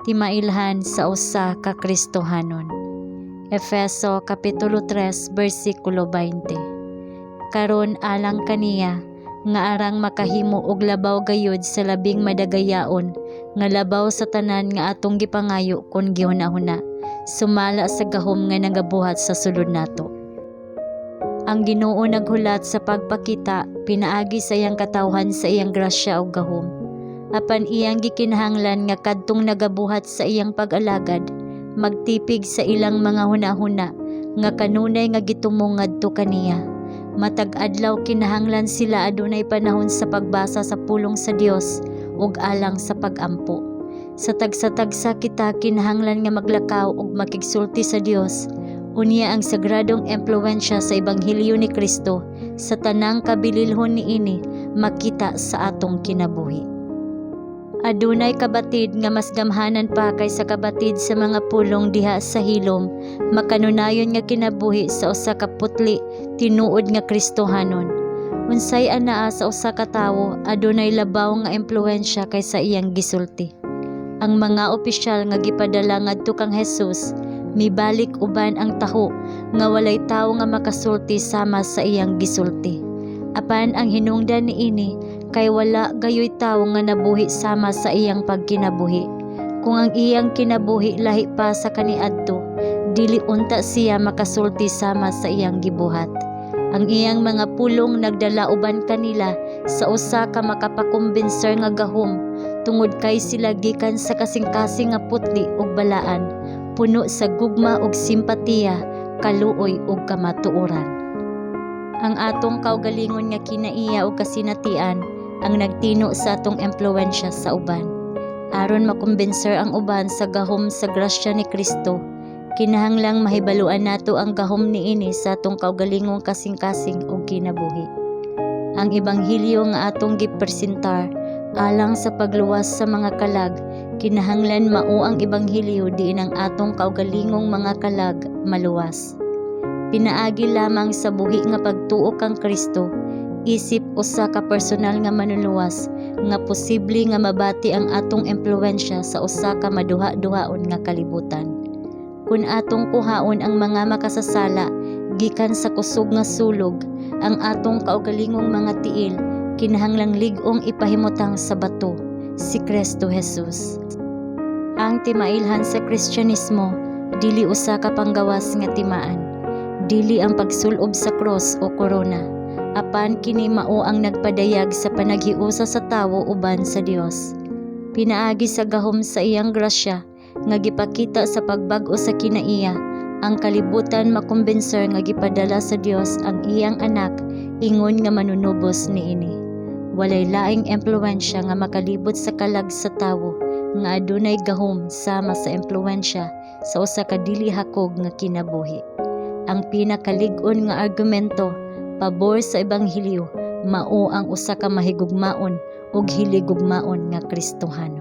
timailhan sa usa ka Kristohanon. Efeso Kapitulo 3 versikulo 20. Karon alang kaniya nga arang makahimo og labaw gayud sa labing madagayaon nga labaw sa tanan nga atong gipangayo kun gihuna-huna, sumala sa gahom nga nagabuhat sa sulod nato. Ang Ginoo naghulat sa pagpakita pinaagi sa iyang katawhan sa iyang grasya ug gahom. Apan iyang gikinahanglan nga kadtong nagabuhat sa iyang pag-alagad, magtipig sa ilang mga hunahuna nga kanunay nga gitumong ngadto kaniya. Matag adlaw kinahanglan sila adunay panahon sa pagbasa sa pulong sa Dios ug alang sa pag-ampo. Sa tagsa-tagsa kita kinahanglan nga maglakaw ug makigsulti sa Dios. Unya ang sagradong impluwensya sa Ebanghelyo ni Kristo sa tanang kabililhon niini makita sa atong kinabuhi. Adunay kabatid nga mas gamhanan pa kaysa kabatid sa mga pulong diha sa hilom, makanunayon nga kinabuhi sa usa ka putli tinuod nga Kristohanon. Unsay anaa sa usa ka tawo adunay labaw nga impluwensya kaysa iyang gisulti. Ang mga opisyal nga gipadala ngadto kang Hesus mibalik uban ang taho nga walay tawo nga makasulti sama sa iyang gisulti. Apan ang hinungdan niini kay wala gayoy tawo nga nabuhi sama sa iyang pagkinabuhi. Kung ang iyang kinabuhi lahi pa sa kaniadto, dili unta siya makasulti sama sa iyang gibuhat. Ang iyang mga pulong nagdala uban kanila sa usa ka makapakumbinser nga gahom tungod kay sila gikan sa kasing-kasing nga putli ug balaan, puno sa gugma ug simpatiya, kaluoy ug kamatuoran. Ang atong kaugalingon nga kinaiya ug kasinatian ang nagtino sa atong impluwensya sa uban. Aron makumbinser ang uban sa gahom sa grasya ni Kristo, kinahanglang mahibaluan nato ang gahom niini sa atong kaugalingong kasing-kasing ug kinabuhi. Ang ebanghelyo nga atong gipresentar alang sa pagluwas sa mga kalag, kinahanglan mao ang ebanghelyo diin ang atong kaugalingong mga kalag maluwas. Pinaagi lamang sa buhi nga pagtuo kang Kristo, isip usa ka personal nga manuluwas nga posible nga mabati ang atong impluwensya sa usa ka maduha-duhaon nga kalibutan. Kung atong kuhaon ang mga makasasala gikan sa kusog nga sulog, ang atong kaugalingong mga tiil kinahanglang lig-ong ipahimutang sa bato, si Kristo Jesus. Ang timailhan sa Kristyanismo dili usa ka panggawas nga timaan. Dili ang pagsulob sa cross o korona, apan kini mao ang nagpadayag sa panaghiusa sa tawo uban sa Dios. Pinaagi sa gahom sa iyang grasya nga gipakita sa pagbag-o sa kinaiya, ang kalibutan makumbinser nga gipadala sa Dios ang iyang anak ingon nga manunubos niini. Walay laing impluwensya nga makalibot sa kalag sa tawo nga adunay gahom sama sa impluwensya sa usa ka dili hakog nga kinabuhi. Ang pinakalig-on nga argumento pabor sa ebanghelyo mao ang usa ka mahigugmaon ug hiligugmaon nga Kristohanon.